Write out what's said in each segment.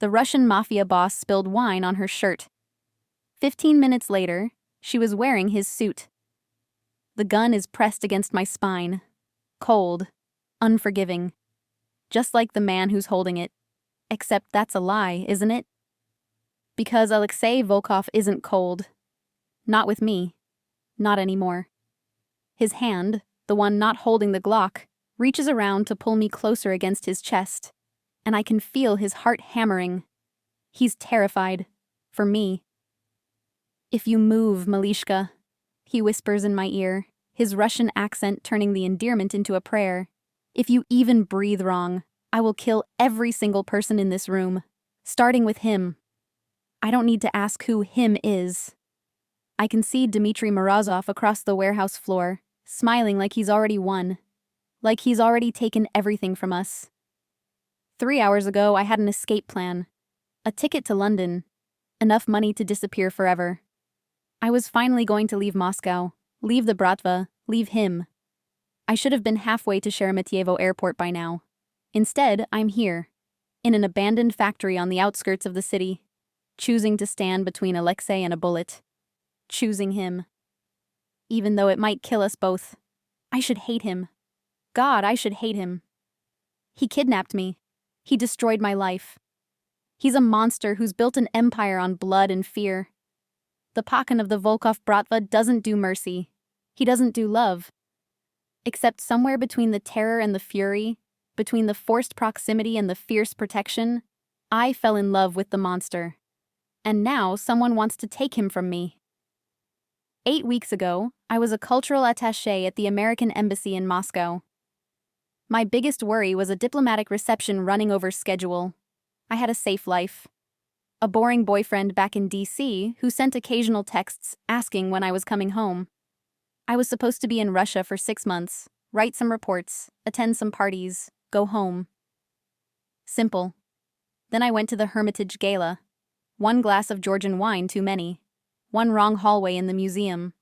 The Russian Mafia boss spilled wine on her shirt. 15 minutes later, she was wearing his suit. The gun is pressed against my spine. Cold. Unforgiving. Just like the man who's holding it. Except that's a lie, isn't it? Because Alexei Volkov isn't cold. Not with me. Not anymore. His hand, the one not holding the Glock, reaches around to pull me closer against his chest, and I can feel his heart hammering. He's terrified. For me. "If you move, Malishka," he whispers in my ear, his Russian accent turning the endearment into a prayer. "If you even breathe wrong, I will kill every single person in this room, starting with him." I don't need to ask who him is. I can see Dmitry Morozov across the warehouse floor, smiling like he's already won. Like he's already taken everything from us. 3 hours ago, I had an escape plan. A ticket to London. Enough money to disappear forever. I was finally going to leave Moscow, leave the Bratva, leave him. I should have been halfway to Sheremetyevo airport by now. Instead, I'm here, in an abandoned factory on the outskirts of the city, choosing to stand between Alexei and a bullet. Choosing him. Even though it might kill us both. I should hate him. God, I should hate him. He kidnapped me. He destroyed my life. He's a monster who's built an empire on blood and fear. The Pakan of the Volkov Bratva doesn't do mercy. He doesn't do love. Except somewhere between the terror and the fury, between the forced proximity and the fierce protection, I fell in love with the monster. And now someone wants to take him from me. 8 weeks ago, I was a cultural attaché at the American Embassy in Moscow. My biggest worry was a diplomatic reception running over schedule. I had a safe life. A boring boyfriend back in DC who sent occasional texts asking when I was coming home. I was supposed to be in Russia for 6 months, write some reports, attend some parties, go home. Simple. Then I went to the Hermitage Gala. 1 glass of Georgian wine too many. 1 wrong hallway in the museum.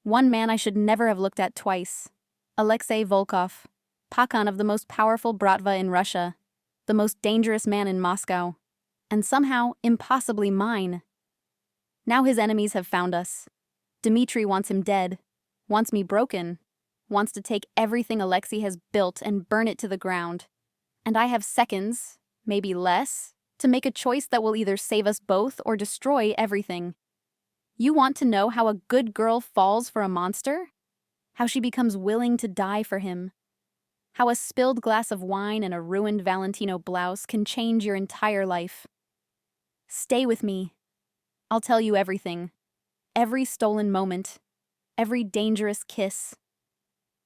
1 man I should never have looked at twice. Alexei Volkov, Pakan of the most powerful Bratva in Russia, the most dangerous man in Moscow, and somehow impossibly mine. Now his enemies have found us. Dmitry wants him dead, wants me broken, wants to take everything Alexei has built and burn it to the ground. And I have seconds, maybe less, to make a choice that will either save us both or destroy everything. You want to know how a good girl falls for a monster? How she becomes willing to die for him? How a spilled glass of wine and a ruined Valentino blouse can change your entire life? Stay with me. I'll tell you everything. Every stolen moment. Every dangerous kiss.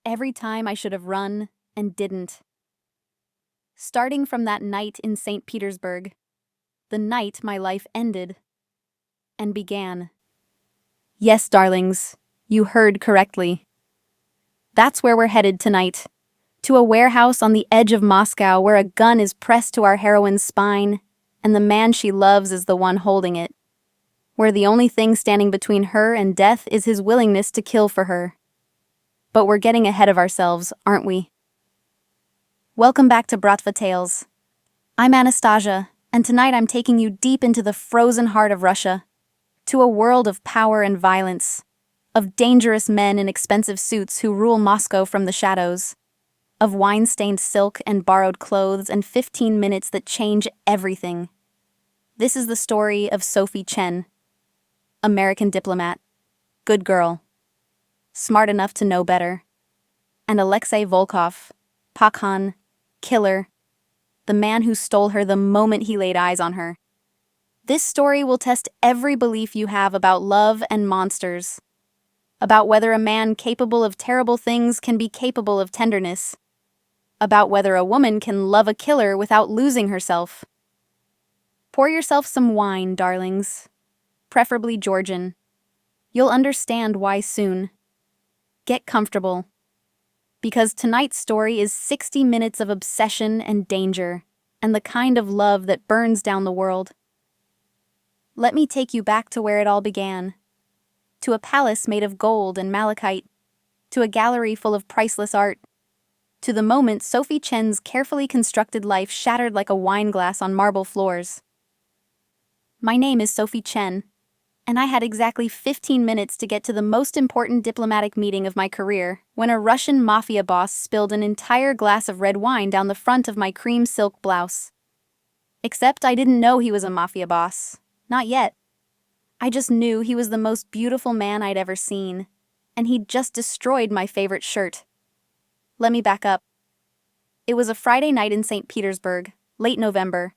Every time I should have run and didn't. Starting from that night in St. Petersburg. The night my life ended. And began. Yes, darlings, you heard correctly. That's where we're headed tonight. To a warehouse on the edge of Moscow where a gun is pressed to our heroine's spine, and the man she loves is the one holding it. Where the only thing standing between her and death is his willingness to kill for her. But we're getting ahead of ourselves, aren't we? Welcome back to Bratva Tales. I'm Anastasia, and tonight I'm taking you deep into the frozen heart of Russia. To a world of power and violence, of dangerous men in expensive suits who rule Moscow from the shadows, of wine-stained silk and borrowed clothes and 15 minutes that change everything. This is the story of Sophie Chen, American diplomat, good girl, smart enough to know better, and Alexei Volkov, Pakan, killer, the man who stole her the moment he laid eyes on her. This story will test every belief you have about love and monsters, about whether a man capable of terrible things can be capable of tenderness, about whether a woman can love a killer without losing herself. Pour yourself some wine, darlings, preferably Georgian. You'll understand why soon. Get comfortable, because tonight's story is 60 minutes of obsession and danger, and the kind of love that burns down the world. Let me take you back to where it all began. To a palace made of gold and malachite. To a gallery full of priceless art. To the moment Sophie Chen's carefully constructed life shattered like a wine glass on marble floors. My name is Sophie Chen, and I had exactly 15 minutes to get to the most important diplomatic meeting of my career when a Russian mafia boss spilled an entire glass of red wine down the front of my cream silk blouse. Except I didn't know he was a mafia boss. Not yet. I just knew he was the most beautiful man I'd ever seen, and he'd just destroyed my favorite shirt. Let me back up. It was a Friday night in St. Petersburg, late November.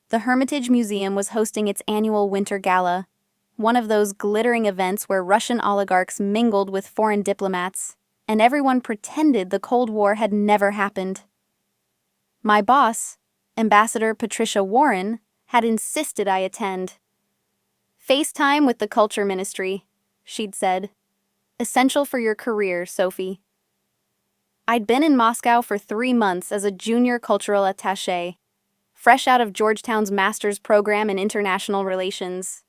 The Hermitage Museum was hosting its annual Winter Gala, one of those glittering events where Russian oligarchs mingled with foreign diplomats, and everyone pretended the Cold War had never happened. My boss, Ambassador Patricia Warren, had insisted I attend. "FaceTime with the Culture Ministry," she'd said. "Essential for your career, Sophie." I'd been in Moscow for 3 months as a junior cultural attaché, fresh out of Georgetown's master's program in international relations.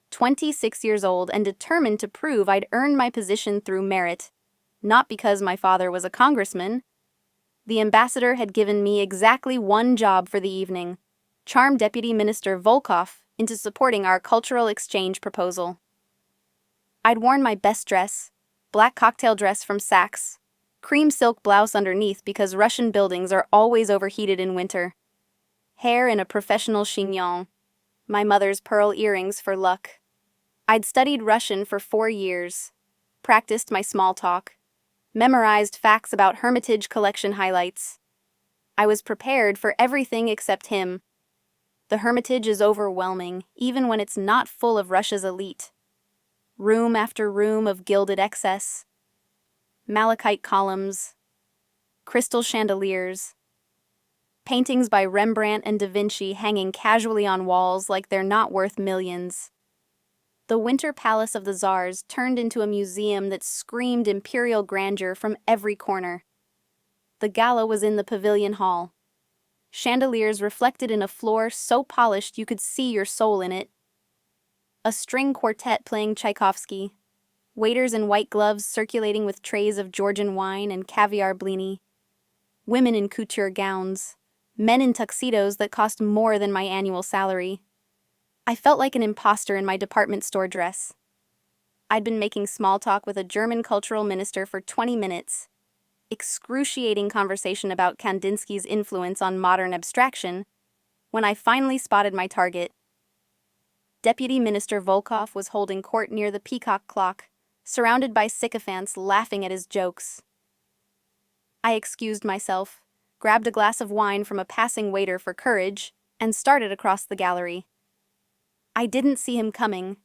26 years old and determined to prove I'd earned my position through merit, not because my father was a congressman. The ambassador had given me exactly one job for the evening: charm Deputy Minister Volkov into supporting our cultural exchange proposal. I'd worn my best dress, black cocktail dress from Saks, cream silk blouse underneath because Russian buildings are always overheated in winter, hair in a professional chignon, my mother's pearl earrings for luck. I'd studied Russian for 4 years, practiced my small talk, memorized facts about Hermitage collection highlights. I was prepared for everything except him. The Hermitage is overwhelming, even when it's not full of Russia's elite. Room after room of gilded excess, malachite columns, crystal chandeliers, paintings by Rembrandt and Da Vinci hanging casually on walls like they're not worth millions. The Winter Palace of the Tsars turned into a museum that screamed imperial grandeur from every corner. The gala was in the pavilion hall. Chandeliers reflected in a floor so polished you could see your soul in it. A string quartet playing Tchaikovsky. Waiters in white gloves circulating with trays of Georgian wine and caviar blini. Women in couture gowns. Men in tuxedos that cost more than my annual salary. I felt like an imposter in my department store dress. I'd been making small talk with a German cultural minister for 20 minutes. Excruciating conversation about Kandinsky's influence on modern abstraction, when I finally spotted my target. Deputy Minister Volkov was holding court near the peacock clock, surrounded by sycophants laughing at his jokes. I excused myself, grabbed a glass of wine from a passing waiter for courage, and started across the gallery. I didn't see him coming.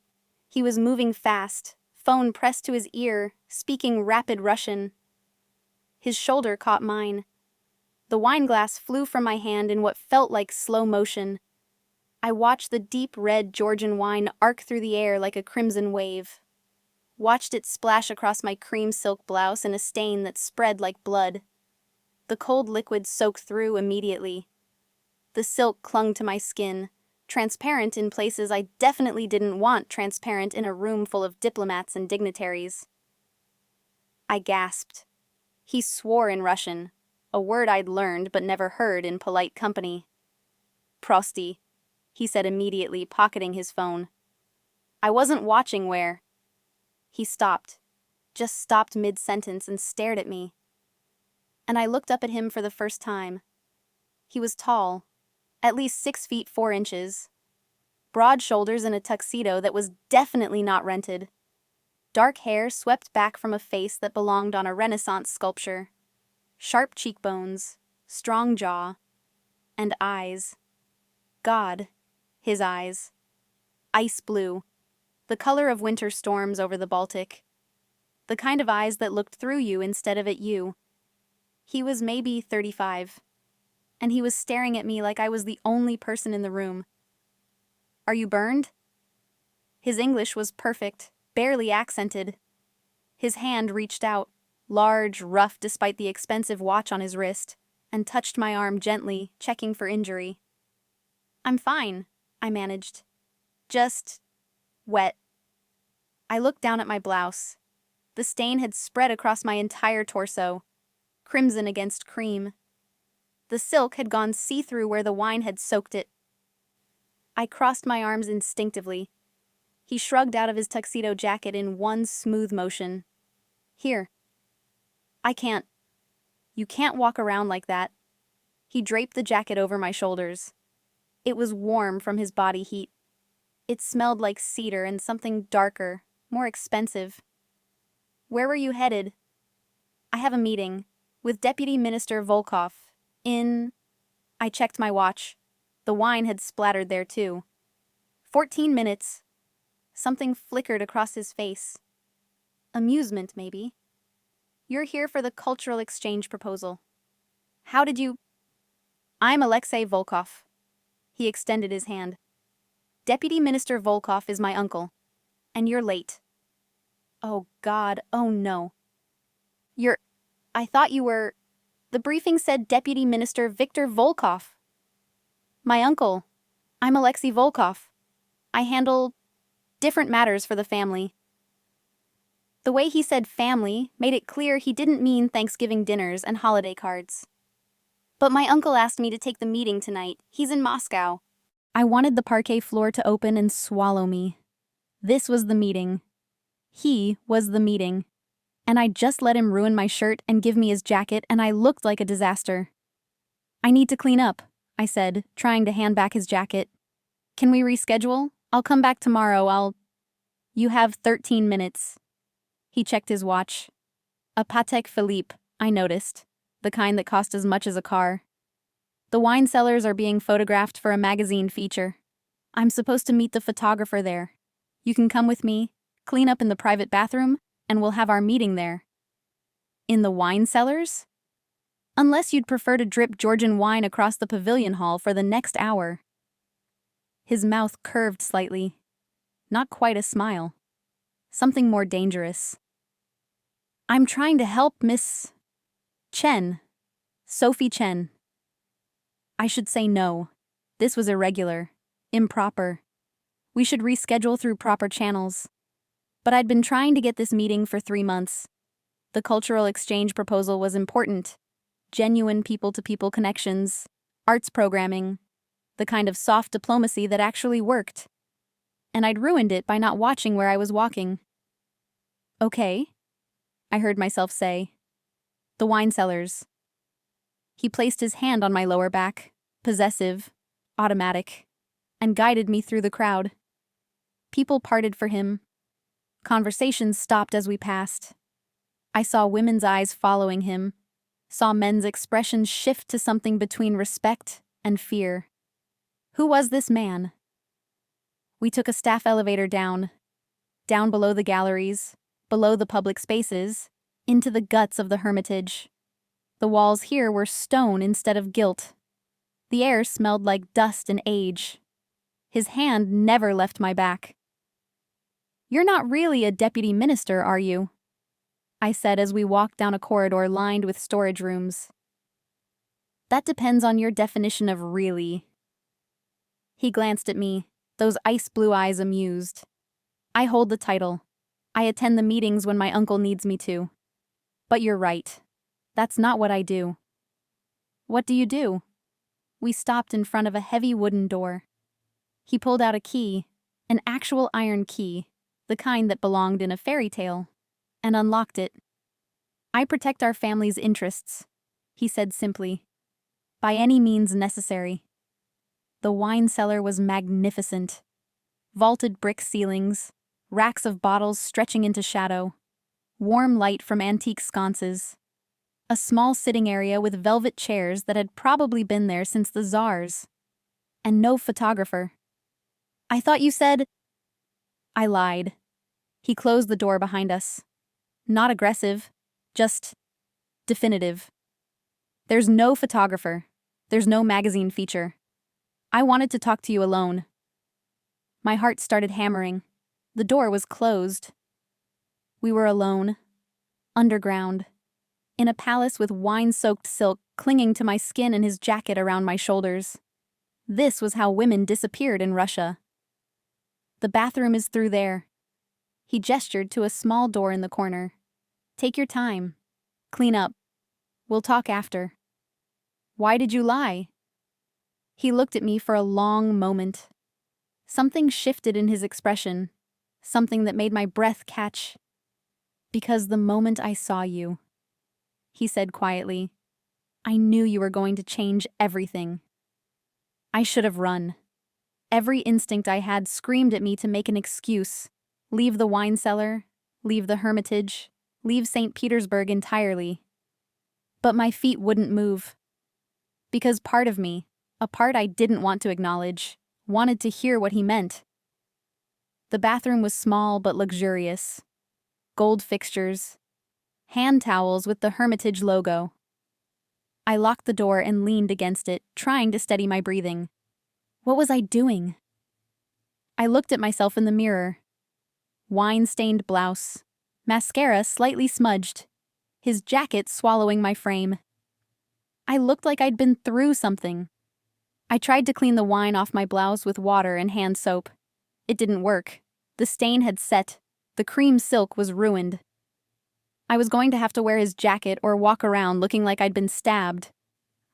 He was moving fast, phone pressed to his ear, speaking rapid Russian. His shoulder caught mine. The wine glass flew from my hand in what felt like slow motion. I watched the deep red Georgian wine arc through the air like a crimson wave. Watched it splash across my cream silk blouse in a stain that spread like blood. The cold liquid soaked through immediately. The silk clung to my skin, transparent in places I definitely didn't want transparent in a room full of diplomats and dignitaries. I gasped. He swore in Russian, a word I'd learned but never heard in polite company. "Prosty," he said immediately, pocketing his phone. I wasn't watching where. He stopped, just stopped mid-sentence and stared at me. And I looked up at him for the first time. He was tall, at least 6 feet 4 inches. Broad shoulders and a tuxedo that was definitely not rented. Dark hair swept back from a face that belonged on a Renaissance sculpture. Sharp cheekbones, strong jaw, and eyes. God, his eyes. Ice blue, the color of winter storms over the Baltic. The kind of eyes that looked through you instead of at you. He was maybe 35, and he was staring at me like I was the only person in the room. "Are you burned?" His English was perfect, barely accented. His hand reached out, large, rough despite the expensive watch on his wrist, and touched my arm gently, checking for injury. "I'm fine," I managed. "Just wet." I looked down at my blouse. The stain had spread across my entire torso, crimson against cream. The silk had gone see-through where the wine had soaked it. I crossed my arms instinctively. He shrugged out of his tuxedo jacket in one smooth motion. Here. I can't. You can't walk around like that. He draped the jacket over my shoulders. It was warm from his body heat. It smelled like cedar and something darker, more expensive. Where were you headed? I have a meeting with Deputy Minister Volkov in... I checked my watch. The wine had splattered there too. 14 minutes. Something flickered across his face. Amusement, maybe. You're here for the cultural exchange proposal. How did you... I'm Alexei Volkov. He extended his hand. Deputy Minister Volkov is my uncle. And you're late. Oh God, oh no. I thought you were... The briefing said Deputy Minister Viktor Volkov. My uncle. I'm Alexei Volkov. I handle different matters for the family. The way he said family made it clear he didn't mean Thanksgiving dinners and holiday cards. But my uncle asked me to take the meeting tonight. He's in Moscow. I wanted the parquet floor to open and swallow me. This was the meeting. He was the meeting. And I just let him ruin my shirt and give me his jacket, and I looked like a disaster. I need to clean up, I said, trying to hand back his jacket. Can we reschedule? I'll come back tomorrow. You have 13 minutes. He checked his watch. A Patek Philippe, I noticed. The kind that cost as much as a car. The wine cellars are being photographed for a magazine feature. I'm supposed to meet the photographer there. You can come with me, clean up in the private bathroom, and we'll have our meeting there. In the wine cellars? Unless you'd prefer to drip Georgian wine across the pavilion hall for the next hour. His mouth curved slightly. Not quite a smile. Something more dangerous. I'm trying to help Miss... Chen. Sophie Chen. I should say no. This was irregular. Improper. We should reschedule through proper channels. But I'd been trying to get this meeting for 3 months. The cultural exchange proposal was important. Genuine people-to-people connections. Arts programming. The kind of soft diplomacy that actually worked. And I'd ruined it by not watching where I was walking. Okay, I heard myself say. The wine cellars. He placed his hand on my lower back, possessive, automatic, and guided me through the crowd. People parted for him. Conversations stopped as we passed. I saw women's eyes following him, saw men's expressions shift to something between respect and fear. Who was this man? We took a staff elevator down below the galleries, below the public spaces, into the guts of the Hermitage. The walls here were stone instead of gilt. The air smelled like dust and age. His hand never left my back. You're not really a deputy minister, are you? I said as we walked down a corridor lined with storage rooms. That depends on your definition of really. He glanced at me, those ice blue eyes amused. I hold the title. I attend the meetings when my uncle needs me to. But you're right. That's not what I do. What do you do? We stopped in front of a heavy wooden door. He pulled out a key, an actual iron key, the kind that belonged in a fairy tale, and unlocked it. I protect our family's interests, he said simply. By any means necessary. The wine cellar was magnificent. Vaulted brick ceilings, racks of bottles stretching into shadow, warm light from antique sconces, a small sitting area with velvet chairs that had probably been there since the Tsars, and no photographer. I thought you said... I lied. He closed the door behind us. Not aggressive, just definitive. There's no photographer. There's no magazine feature. I wanted to talk to you alone. My heart started hammering. The door was closed. We were alone, underground, in a palace with wine-soaked silk clinging to my skin and his jacket around my shoulders. This was how women disappeared in Russia. The bathroom is through there. He gestured to a small door in the corner. Take your time. Clean up. We'll talk after. Why did you lie? He looked at me for a long moment. Something shifted in his expression, something that made my breath catch. "Because the moment I saw you," he said quietly, "I knew you were going to change everything." I should have run. Every instinct I had screamed at me to make an excuse. Leave the wine cellar, leave the Hermitage, leave St. Petersburg entirely. But my feet wouldn't move. Because part of me, a part I didn't want to acknowledge, wanted to hear what he meant. The bathroom was small but luxurious. Gold fixtures. Hand towels with the Hermitage logo. I locked the door and leaned against it, trying to steady my breathing. What was I doing? I looked at myself in the mirror. Wine-stained blouse. Mascara slightly smudged. His jacket swallowing my frame. I looked like I'd been through something. I tried to clean the wine off my blouse with water and hand soap. It didn't work. The stain had set. The cream silk was ruined. I was going to have to wear his jacket or walk around looking like I'd been stabbed.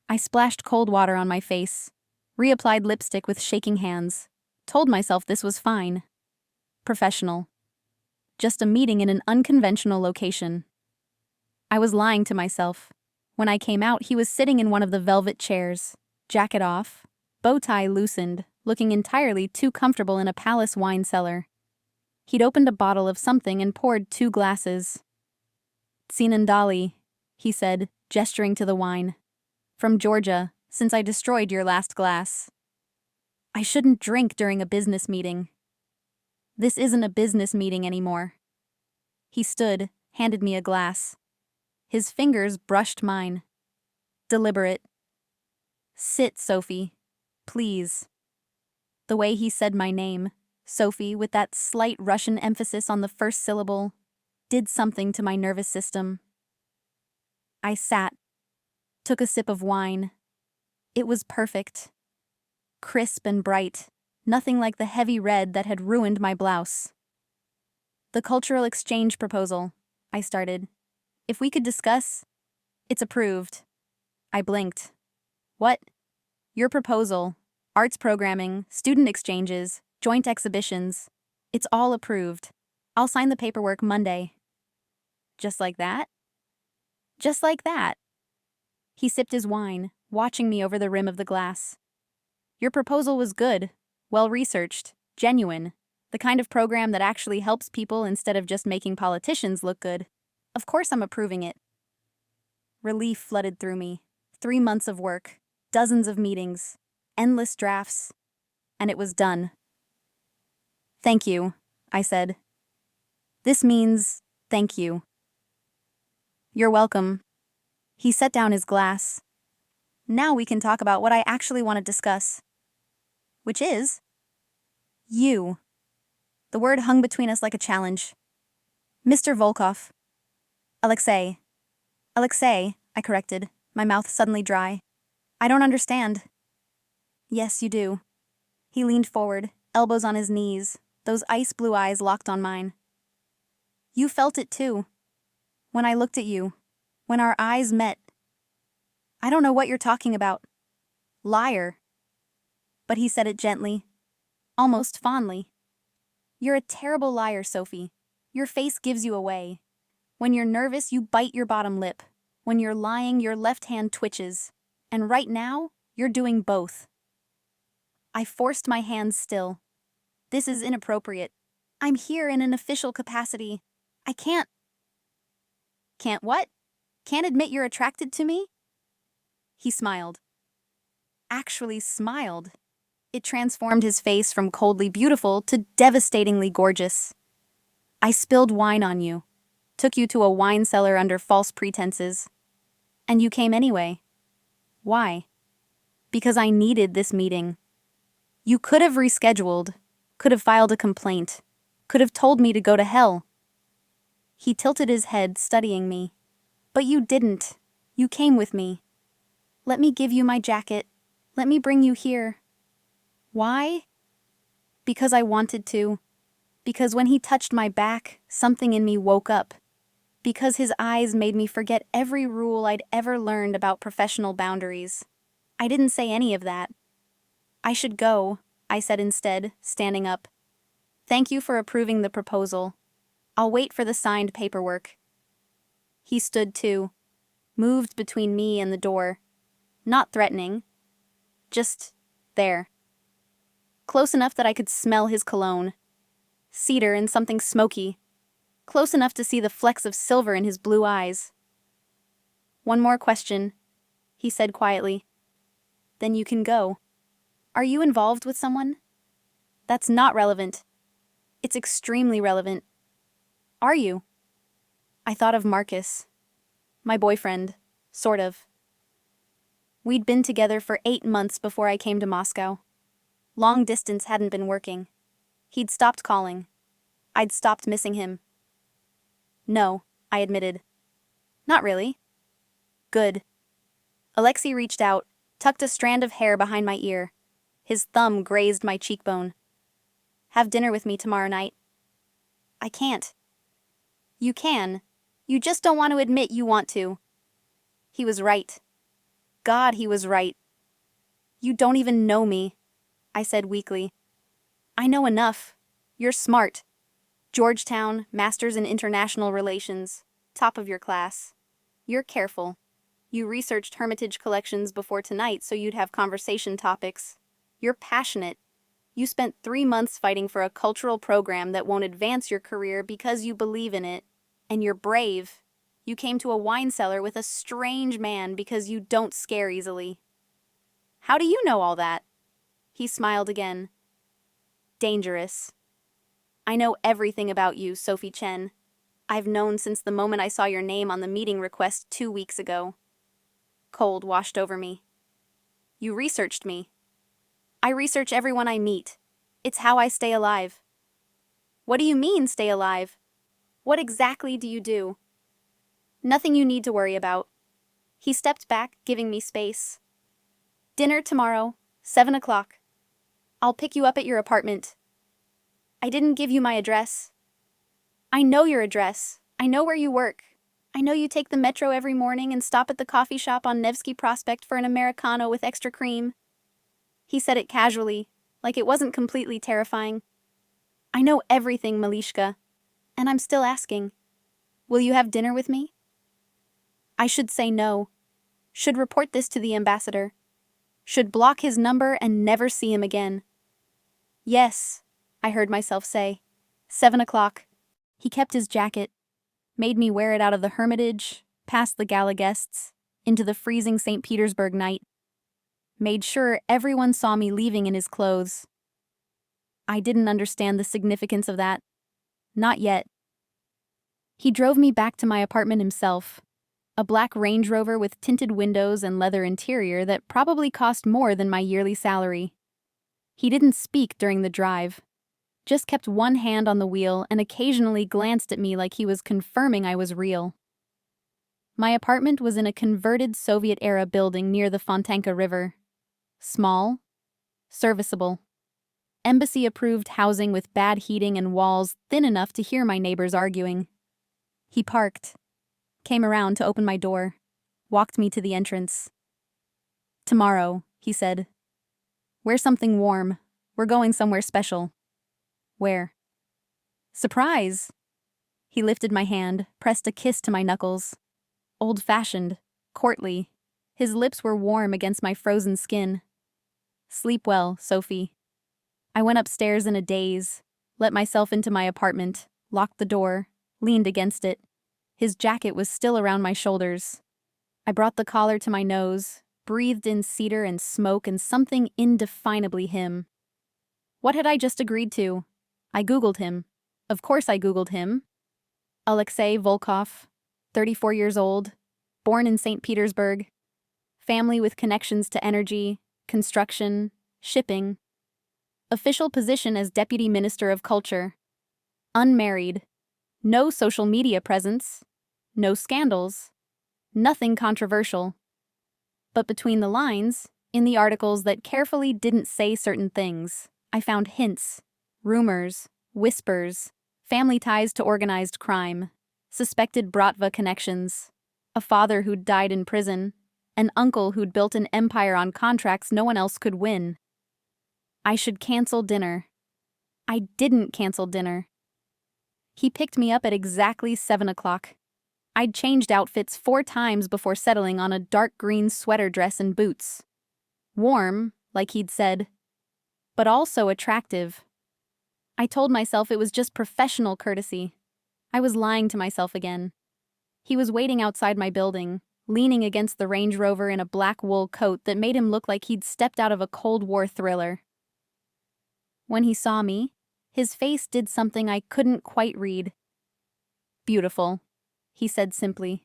I splashed cold water on my face, reapplied lipstick with shaking hands, told myself this was fine. Professional. Just a meeting in an unconventional location. I was lying to myself. When I came out, he was sitting in one of the velvet chairs, jacket off, bow tie loosened, looking entirely too comfortable in a palace wine cellar. He'd opened a bottle of something and poured 2 glasses. "Tsinandali," he said, gesturing to the wine. "From Georgia, since I destroyed your last glass." I shouldn't drink during a business meeting. This isn't a business meeting anymore. He stood, handed me a glass. His fingers brushed mine. Deliberate. "Sit, Sophie. Please." The way he said my name, Sophie, with that slight Russian emphasis on the first syllable, did something to my nervous system. I sat, took a sip of wine. It was perfect. Crisp and bright, nothing like the heavy red that had ruined my blouse. "The cultural exchange proposal," I started. "If we could discuss..." "It's approved." I blinked. "What?" "Your proposal. Arts programming, student exchanges, joint exhibitions. It's all approved. I'll sign the paperwork Monday." "Just like that?" "Just like that." He sipped his wine, watching me over the rim of the glass. "Your proposal was good, well-researched, genuine, the kind of program that actually helps people instead of just making politicians look good. Of course I'm approving it." Relief flooded through me. 3 months of work, dozens of meetings, endless drafts, and it was done. "Thank you," I said. "This means thank you." "You're welcome." He set down his glass. "Now we can talk about what I actually want to discuss." "Which is?" "You." The word hung between us like a challenge. "Mr. Volkov." "Alexei." "Alexei," I corrected, my mouth suddenly dry. "I don't understand." "Yes, you do." He leaned forward, elbows on his knees, those ice-blue eyes locked on mine. "You felt it too. When I looked at you. When our eyes met." "I don't know what you're talking about." "Liar." But he said it gently, almost fondly. "You're a terrible liar, Sophie. Your face gives you away. When you're nervous, you bite your bottom lip. When you're lying, your left hand twitches. And right now, you're doing both." I forced my hands still. "This is inappropriate. I'm here in an official capacity. I can't..." "Can't what? Can't admit you're attracted to me?" He smiled. Actually smiled. It transformed his face from coldly beautiful to devastatingly gorgeous. "I spilled wine on you. Took you to a wine cellar under false pretenses. And you came anyway. Why? Because I needed this meeting. You could have rescheduled, could have filed a complaint, could have told me to go to hell." He tilted his head, studying me. "But you didn't. You came with me. Let me give you my jacket. Let me bring you here." Why? Because I wanted to. Because when he touched my back, something in me woke up. Because his eyes made me forget every rule I'd ever learned about professional boundaries. I didn't say any of that. I should go. I said instead, standing up. Thank you for approving the proposal. I'll wait for the signed paperwork. He stood too, moved between me and the door. Not threatening. Just there. Close enough that I could smell his cologne. Cedar and something smoky. Close enough to see the flecks of silver in his blue eyes. One more question, he said quietly. Then you can go. Are you involved with someone? That's not relevant. It's extremely relevant. Are you? I thought of Marcus. My boyfriend, sort of. We'd been together for 8 months before I came to Moscow. Long distance hadn't been working. He'd stopped calling. I'd stopped missing him. No, I admitted. Not really. Good. Alexei reached out, tucked a strand of hair behind my ear. His thumb grazed my cheekbone. Have dinner with me tomorrow night. I can't. You can. You just don't want to admit you want to. He was right. God, he was right. You don't even know me, I said weakly. I know enough. You're smart. Georgetown, Masters in International Relations, top of your class. You're careful. You researched Hermitage collections before tonight so you'd have conversation topics. You're passionate. You spent 3 months fighting for a cultural program that won't advance your career because you believe in it. And you're brave. You came to a wine cellar with a strange man because you don't scare easily. How do you know all that? He smiled again. Dangerous. I know everything about you, Sophie Chen. I've known since the moment I saw your name on the meeting request 2 weeks ago. Cold washed over me. You researched me. I research everyone I meet. It's how I stay alive. What do you mean, stay alive? What exactly do you do? Nothing you need to worry about. He stepped back, giving me space. Dinner tomorrow, 7 o'clock. I'll pick you up at your apartment. I didn't give you my address. I know your address. I know where you work. I know you take the metro every morning and stop at the coffee shop on Nevsky Prospect for an Americano with extra cream. He said it casually, like it wasn't completely terrifying. I know everything, Malishka, and I'm still asking. Will you have dinner with me? I should say no. Should report this to the ambassador. Should block his number and never see him again. Yes, I heard myself say. 7 o'clock. He kept his jacket, made me wear it out of the Hermitage, past the gala guests, into the freezing St. Petersburg night. Made sure everyone saw me leaving in his clothes. I didn't understand the significance of that. Not yet. He drove me back to my apartment himself. A black Range Rover with tinted windows and leather interior that probably cost more than my yearly salary. He didn't speak during the drive. Just kept one hand on the wheel and occasionally glanced at me like he was confirming I was real. My apartment was in a converted Soviet-era building near the Fontanka River. Small, serviceable. Embassy-approved housing with bad heating and walls thin enough to hear my neighbors arguing. He parked, came around to open my door, walked me to the entrance. Tomorrow, he said. Wear something warm. We're going somewhere special. Where? Surprise! He lifted my hand, pressed a kiss to my knuckles. Old-fashioned, courtly. His lips were warm against my frozen skin. Sleep well, Sophie. I went upstairs in a daze, let myself into my apartment, locked the door, leaned against it. His jacket was still around my shoulders. I brought the collar to my nose, breathed in cedar and smoke and something indefinably him. What had I just agreed to? I Googled him. Of course I Googled him. Alexei Volkov, 34 years old, born in St. Petersburg, family with connections to energy, construction, shipping. Official position as Deputy Minister of Culture. Unmarried. No social media presence. No scandals. Nothing controversial. But between the lines, in the articles that carefully didn't say certain things, I found hints, rumors, whispers, family ties to organized crime, suspected Bratva connections, a father who'd died in prison, an uncle who'd built an empire on contracts no one else could win. I should cancel dinner. I didn't cancel dinner. He picked me up at exactly 7 o'clock. I'd changed outfits 4 times before settling on a dark green sweater dress and boots. Warm, like he'd said, but also attractive. I told myself it was just professional courtesy. I was lying to myself again. He was waiting outside my building, leaning against the Range Rover in a black wool coat that made him look like he'd stepped out of a Cold War thriller. When he saw me, his face did something I couldn't quite read. "Beautiful," he said simply.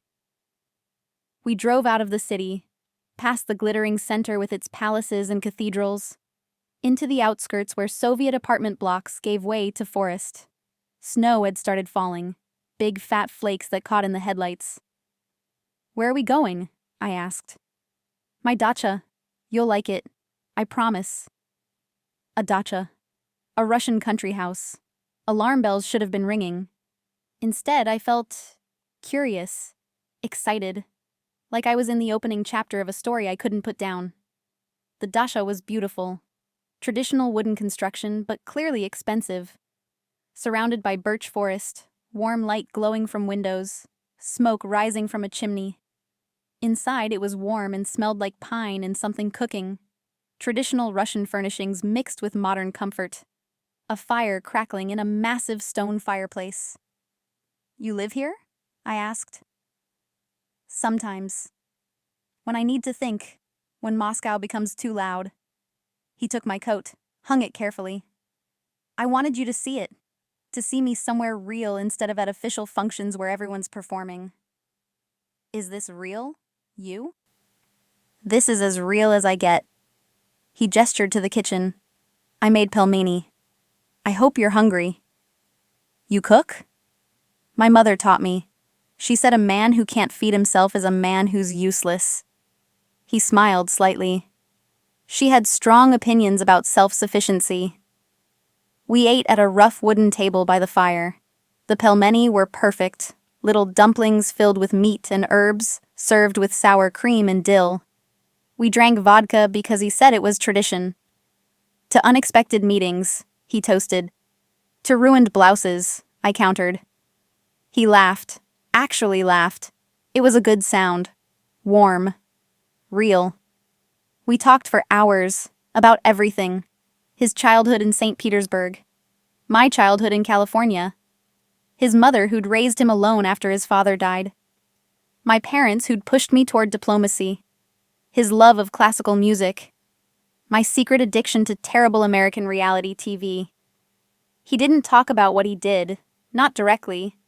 We drove out of the city, past the glittering center with its palaces and cathedrals, into the outskirts where Soviet apartment blocks gave way to forest. Snow had started falling, big fat flakes that caught in the headlights. "Where are we going?" I asked. "My dacha. You'll like it. I promise." A dacha. A Russian country house. Alarm bells should have been ringing. Instead, I felt curious, excited, like I was in the opening chapter of a story I couldn't put down. The dacha was beautiful. Traditional wooden construction, but clearly expensive. Surrounded by birch forest, warm light glowing from windows, smoke rising from a chimney. Inside, it was warm and smelled like pine and something cooking. Traditional Russian furnishings mixed with modern comfort. A fire crackling in a massive stone fireplace. "You live here?" I asked. "Sometimes. When I need to think, when Moscow becomes too loud." He took my coat, hung it carefully. "I wanted you to see it, to see me somewhere real instead of at official functions where everyone's performing." "Is this real? You?" "This is as real as I get." He gestured to the kitchen. "I made pelmeni. I hope you're hungry." "You cook?" "My mother taught me. She said a man who can't feed himself is a man who's useless." He smiled slightly. She had strong opinions about self-sufficiency. We ate at a rough wooden table by the fire. The pelmeni were perfect, little dumplings filled with meat and herbs, served with sour cream and dill. We drank vodka because he said it was tradition. "To unexpected meetings," he toasted. "To ruined blouses," I countered. He laughed, actually laughed. It was a good sound. Warm. Real. We talked for hours, about everything. His childhood in St. Petersburg. My childhood in California. His mother who'd raised him alone after his father died. My parents who'd pushed me toward diplomacy. His love of classical music. My secret addiction to terrible American reality TV. He didn't talk about what he did, not directly,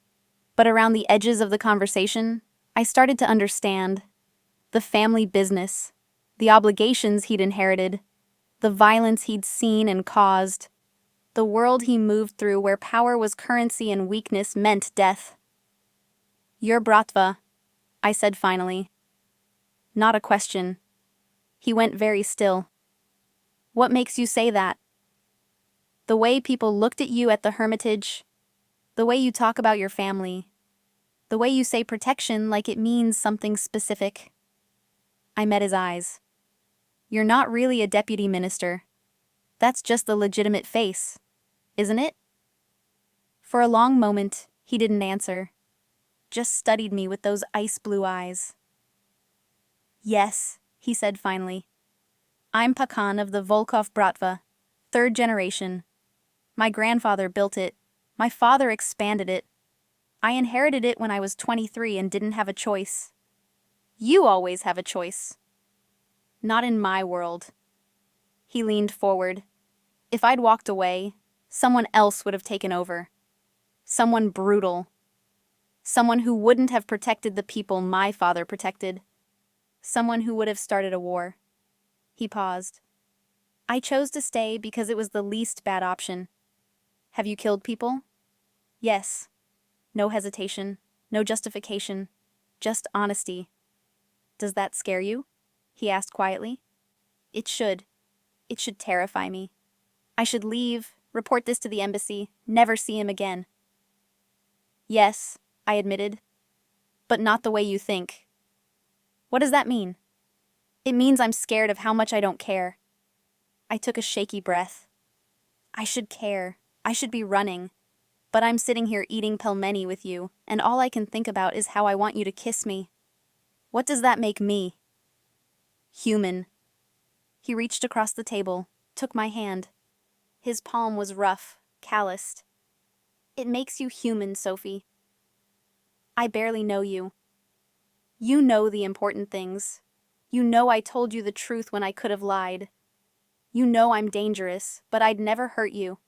but around the edges of the conversation, I started to understand. The family business, the obligations he'd inherited, the violence he'd seen and caused, the world he moved through where power was currency and weakness meant death. "You're bratva," I said finally. Not a question. He went very still. "What makes you say that?" "The way people looked at you at the Hermitage, the way you talk about your family, the way you say protection like it means something specific." I met his eyes. "You're not really a deputy minister. That's just the legitimate face, isn't it?" For a long moment, he didn't answer, just studied me with those ice blue eyes. "Yes," he said finally. "I'm Pakan of the Volkov Bratva, 3rd generation. My grandfather built it. My father expanded it. I inherited it when I was 23 and didn't have a choice. You always have a choice. Not in my world." He leaned forward. If I'd walked away, someone else would have taken over. Someone brutal. Someone who wouldn't have protected the people my father protected. Someone who would have started a war. He paused. "I chose to stay because it was the least bad option." "Have you killed people?" "Yes." No hesitation, no justification, just honesty. "Does that scare you?" he asked quietly. "It should. It should terrify me. I should leave, report this to the embassy, never see him again." "Yes," I admitted, "but not the way you think." "What does that mean?" "It means I'm scared of how much I don't care." I took a shaky breath. I should care. I should be running. But I'm sitting here eating pelmeni with you, and all I can think about is how I want you to kiss me. What does that make me? Human. He reached across the table, took my hand. His palm was rough, calloused. It makes you human, Sophie. I barely know you. You know the important things. You know I told you the truth when I could have lied. You know I'm dangerous, but I'd never hurt you.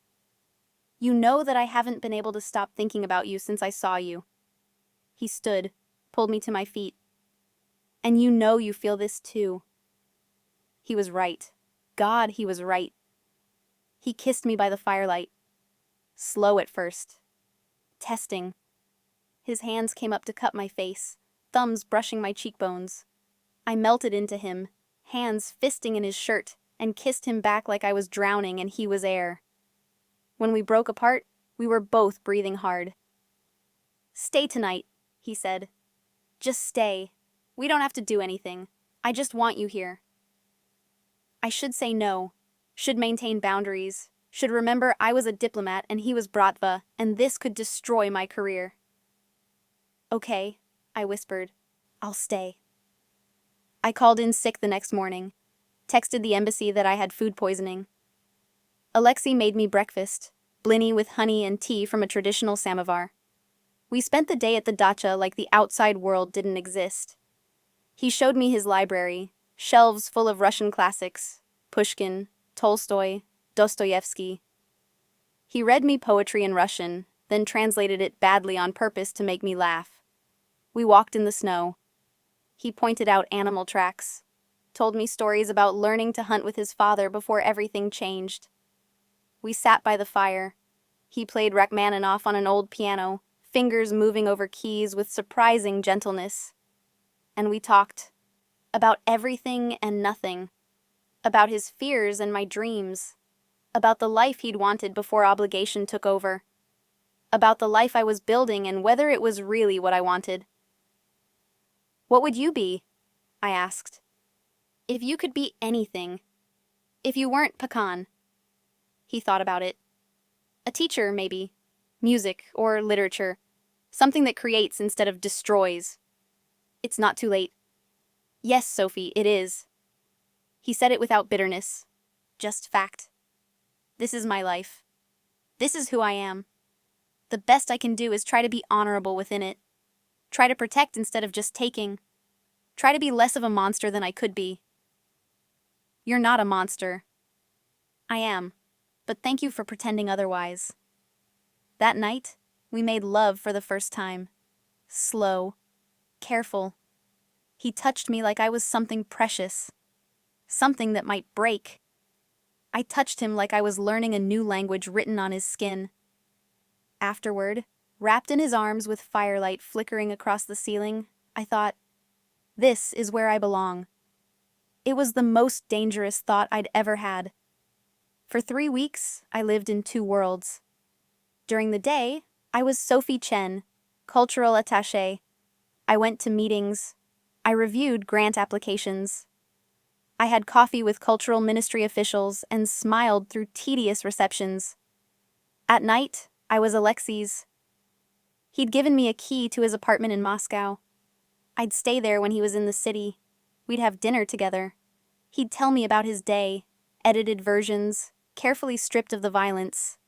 You know that I haven't been able to stop thinking about you since I saw you. He stood, pulled me to my feet. And you know you feel this too. He was right. God, he was right. He kissed me by the firelight. Slow at first. Testing. His hands came up to cup my face, thumbs brushing my cheekbones. I melted into him, hands fisting in his shirt, and kissed him back like I was drowning and he was air. When we broke apart, we were both breathing hard. Stay tonight, he said. Just stay. We don't have to do anything. I just want you here. I should say no, should maintain boundaries, should remember I was a diplomat and he was Bratva, and this could destroy my career. Okay, I whispered. I'll stay. I called in sick the next morning, texted the embassy that I had food poisoning. Alexei made me breakfast, blini with honey and tea from a traditional samovar. We spent the day at the dacha like the outside world didn't exist. He showed me his library, shelves full of Russian classics, Pushkin, Tolstoy, Dostoevsky. He read me poetry in Russian, then translated it badly on purpose to make me laugh. We walked in the snow. He pointed out animal tracks, told me stories about learning to hunt with his father before everything changed. We sat by the fire. He played Rachmaninoff on an old piano, fingers moving over keys with surprising gentleness. And we talked about everything and nothing, about his fears and my dreams, about the life he'd wanted before obligation took over, about the life I was building and whether it was really what I wanted. What would you be? I asked. If you could be anything. If you weren't Pakan. He thought about it. A teacher, maybe. Music or literature. Something that creates instead of destroys. It's not too late. Yes, Sophie, it is. He said it without bitterness. Just fact. This is my life. This is who I am. The best I can do is try to be honorable within it. Try to protect instead of just taking. Try to be less of a monster than I could be. You're not a monster. I am, but thank you for pretending otherwise. That night, we made love for the first time. Slow. Careful. He touched me like I was something precious. Something that might break. I touched him like I was learning a new language written on his skin. Afterward, wrapped in his arms with firelight flickering across the ceiling, I thought, this is where I belong. It was the most dangerous thought I'd ever had. For 3 weeks, I lived in 2 worlds. During the day, I was Sophie Chen, cultural attaché. I went to meetings. I reviewed grant applications. I had coffee with cultural ministry officials and smiled through tedious receptions. At night, I was Alexei's. He'd given me a key to his apartment in Moscow. I'd stay there when he was in the city. We'd have dinner together. He'd tell me about his day, edited versions, carefully stripped of the violence.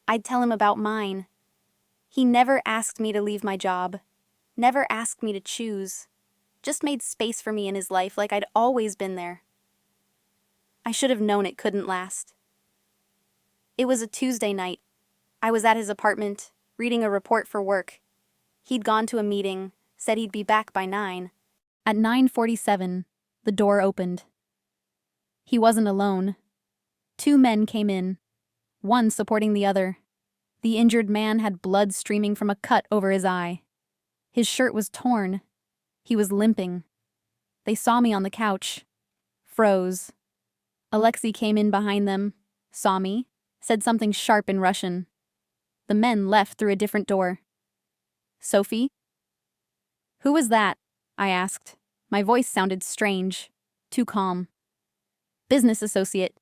I'd tell him about mine. He never asked me to leave my job, never asked me to choose, just made space for me in his life like I'd always been there. I should have known it couldn't last. It was a Tuesday night. I was at his apartment, reading a report for work. He'd gone to a meeting, said he'd be back by 9. At 9:47, the door opened. He wasn't alone. 2 men came in, one supporting the other. The injured man had blood streaming from a cut over his eye. His shirt was torn. He was limping. They saw me on the couch, froze. Alexei came in behind them, saw me, said something sharp in Russian. The men left through a different door. Sophie? Who was that? I asked. My voice sounded strange, too calm. Business associate.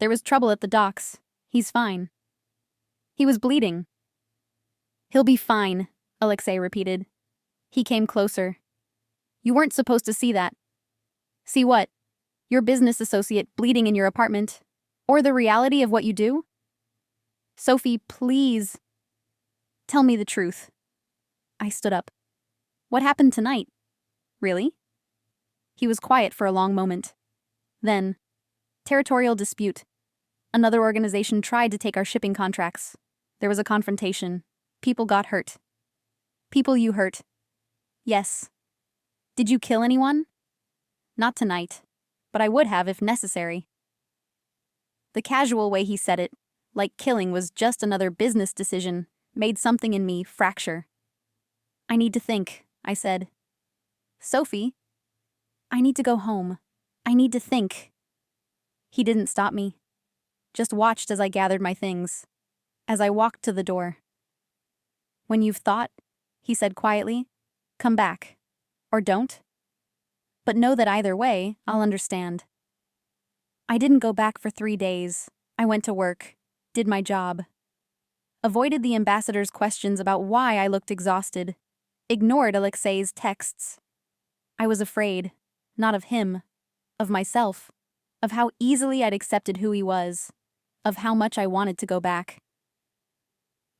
There was trouble at the docks. He's fine. He was bleeding. He'll be fine, Alexei repeated. He came closer. You weren't supposed to see that. See what? Your business associate bleeding in your apartment? Or the reality of what you do? Sophie, please. Tell me the truth. I stood up. What happened tonight? Really? He was quiet for a long moment. Then, territorial dispute. Another organization tried to take our shipping contracts. There was a confrontation. People got hurt. People you hurt. Yes. Did you kill anyone? Not tonight, but I would have if necessary. The casual way he said it, like killing was just another business decision, made something in me fracture. I need to think, I said. Sophie, I need to go home. I need to think. He didn't stop me, just watched as I gathered my things, as I walked to the door. When you've thought, he said quietly, come back, or don't. But know that either way, I'll understand. I didn't go back for 3 days. I went to work, did my job. Avoided the ambassador's questions about why I looked exhausted. Ignored Alexei's texts. I was afraid, not of him, of myself, of how easily I'd accepted who he was, of how much I wanted to go back.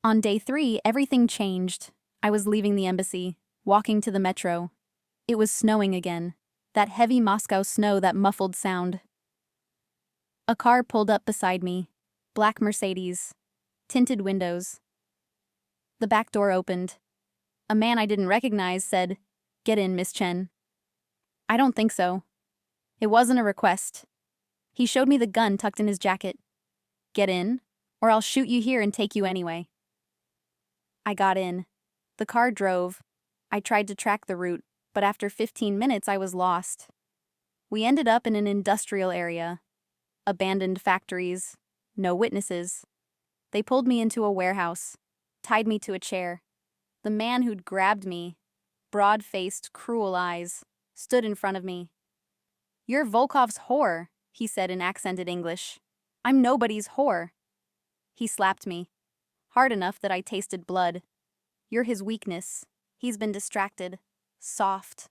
On day 3, everything changed. I was leaving the embassy, walking to the metro. It was snowing again, that heavy Moscow snow, that muffled sound. A car pulled up beside me, black Mercedes, tinted windows. The back door opened. A man I didn't recognize said, "Get in, Miss Chen." I don't think so. It wasn't a request. He showed me the gun tucked in his jacket. Get in, or I'll shoot you here and take you anyway. I got in. The car drove. I tried to track the route, but after 15 minutes I was lost. We ended up in an industrial area. Abandoned factories. No witnesses. They pulled me into a warehouse, tied me to a chair. The man who'd grabbed me, broad-faced, cruel eyes, stood in front of me. You're Volkov's whore, he said in accented English. I'm nobody's whore. He slapped me, hard enough that I tasted blood. You're his weakness. He's been distracted, soft,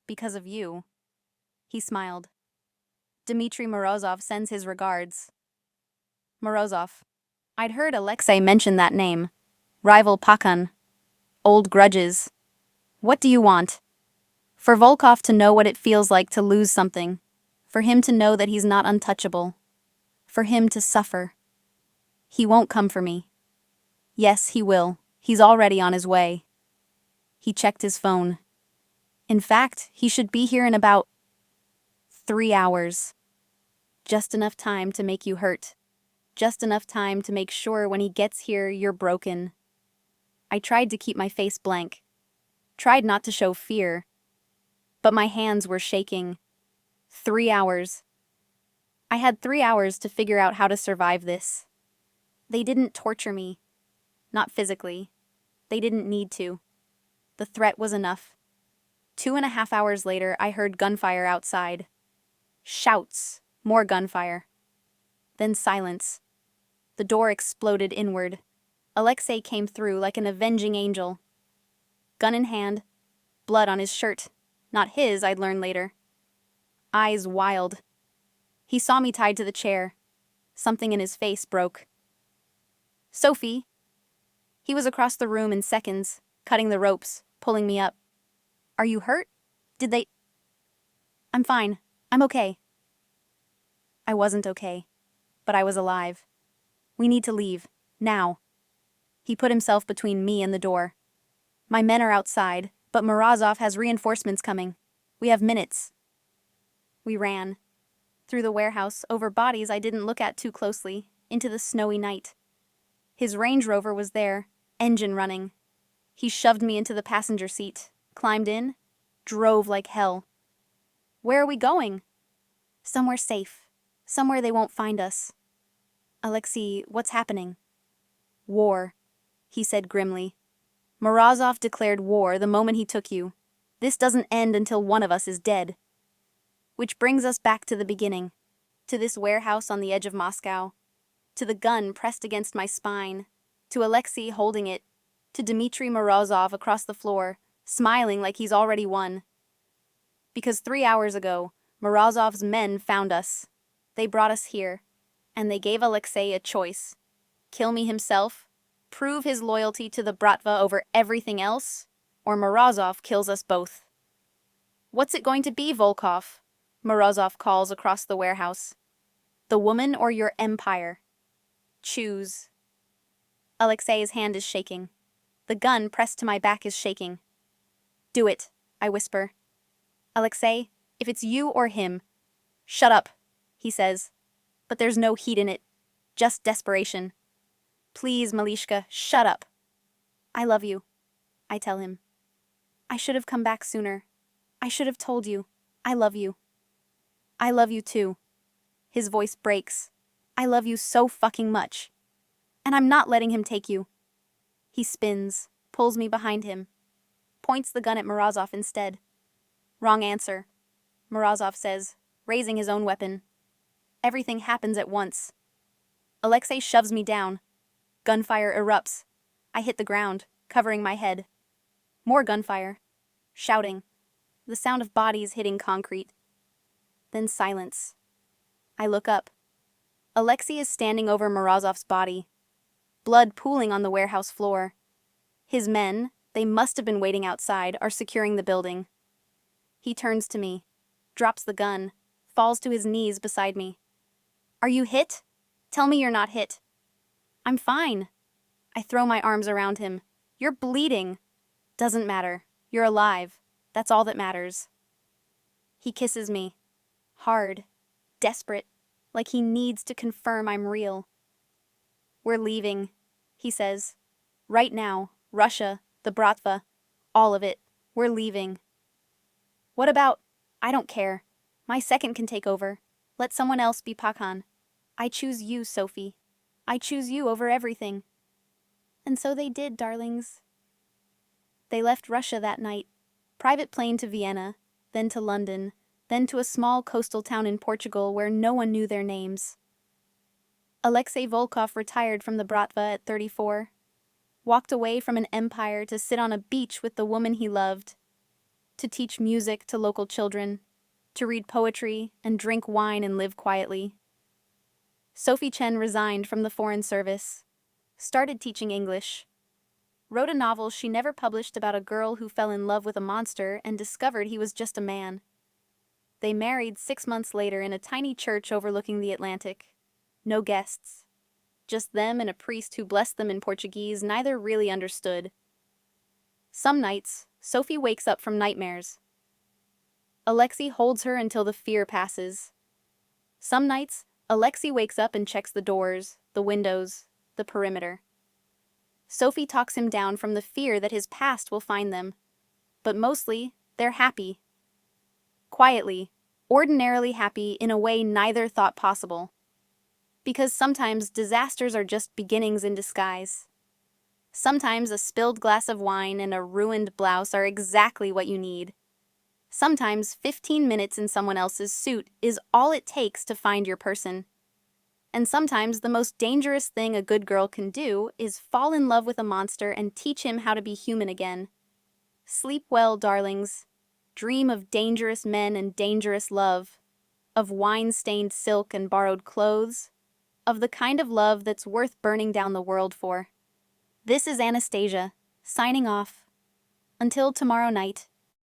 because of you. He smiled. Dmitry Morozov sends his regards. Morozov. I'd heard Alexei mention that name. Rival Pakun. Old grudges. What do you want? For Volkov to know what it feels like to lose something. For him to know that he's not untouchable. For him to suffer. He won't come for me. Yes, he will. He's already on his way. He checked his phone. In fact, he should be here in about 3 hours. Just enough time to make you hurt. Just enough time to make sure when he gets here you're broken. I tried to keep my face blank. Tried not to show fear. But my hands were shaking. 3 hours. I had 3 hours to figure out how to survive this. They didn't torture me. Not physically. They didn't need to. The threat was enough. 2.5 hours later, I heard gunfire outside. Shouts. More gunfire. Then silence. The door exploded inward. Alexei came through like an avenging angel. Gun in hand. Blood on his shirt. Not his, I'd learn later. Eyes wild. He saw me tied to the chair. Something in his face broke. Sophie. He was across the room in seconds, cutting the ropes, pulling me up. Are you hurt? Did they... I'm fine. I'm okay. I wasn't okay, but I was alive. We need to leave, now. He put himself between me and the door. My men are outside, but Morozov has reinforcements coming. We have minutes. We ran. Through the warehouse, over bodies I didn't look at too closely, into the snowy night. His Range Rover was there, engine running. He shoved me into the passenger seat, climbed in, drove like hell. Where are we going? Somewhere safe. Somewhere they won't find us. Alexei, what's happening? War, he said grimly. Morozov declared war the moment he took you. This doesn't end until one of us is dead. Which brings us back to the beginning. To this warehouse on the edge of Moscow. To the gun pressed against my spine. To Alexei holding it. To Dmitry Morozov across the floor, smiling like he's already won. Because 3 hours ago, Morozov's men found us. They brought us here, and they gave Alexei a choice. Kill me himself, prove his loyalty to the Bratva over everything else, or Morozov kills us both. What's it going to be, Volkov? Morozov calls across the warehouse. The woman or your empire? Choose. Alexei's hand is shaking. The gun pressed to my back is shaking. Do it, I whisper. Alexei, if it's you or him. Shut up, he says. But there's no heat in it, just desperation. Please, Malishka, shut up. I love you, I tell him. I should have come back sooner. I should have told you. I love you. I love you too. His voice breaks. I love you so fucking much. And I'm not letting him take you. He spins, pulls me behind him, points the gun at Morozov instead. Wrong answer, Morozov says, raising his own weapon. Everything happens at once. Alexei shoves me down. Gunfire erupts. I hit the ground, covering my head. More gunfire. Shouting. The sound of bodies hitting concrete. Then silence. I look up. Alexei is standing over Morozov's body. Blood pooling on the warehouse floor. His men, they must have been waiting outside, are securing the building. He turns to me, drops the gun, falls to his knees beside me. Are you hit? Tell me you're not hit. I'm fine. I throw my arms around him. You're bleeding. Doesn't matter. You're alive. That's all that matters. He kisses me. Hard. Desperate. Like he needs to confirm I'm real. We're leaving, he says. Right now. Russia. The Bratva. All of it. We're leaving. What about... I don't care. My second can take over. Let someone else be Pakhan. I choose you, Sophie. I choose you over everything. And so they did, darlings. They left Russia that night. Private plane to Vienna, then to London, then to a small coastal town in Portugal where no one knew their names. Alexei Volkov retired from the Bratva at 34. Walked away from an empire to sit on a beach with the woman he loved. To teach music to local children. To read poetry and drink wine and live quietly. Sophie Chen resigned from the Foreign Service. Started teaching English. Wrote a novel she never published about a girl who fell in love with a monster and discovered he was just a man. They married 6 months later in a tiny church overlooking the Atlantic. No guests. Just them and a priest who blessed them in Portuguese neither really understood. Some nights, Sophie wakes up from nightmares. Alexei holds her until the fear passes. Some nights, Alexei wakes up and checks the doors, the windows, the perimeter. Sophie talks him down from the fear that his past will find them. But mostly, they're happy. Quietly, ordinarily happy in a way neither thought possible. Because sometimes disasters are just beginnings in disguise. Sometimes a spilled glass of wine and a ruined blouse are exactly what you need. Sometimes 15 minutes in someone else's suit is all it takes to find your person. And sometimes the most dangerous thing a good girl can do is fall in love with a monster and teach him how to be human again. Sleep well, darlings. Dream of dangerous men and dangerous love. Of wine-stained silk and borrowed clothes. Of the kind of love that's worth burning down the world for. This is Anastasia, signing off. Until tomorrow night.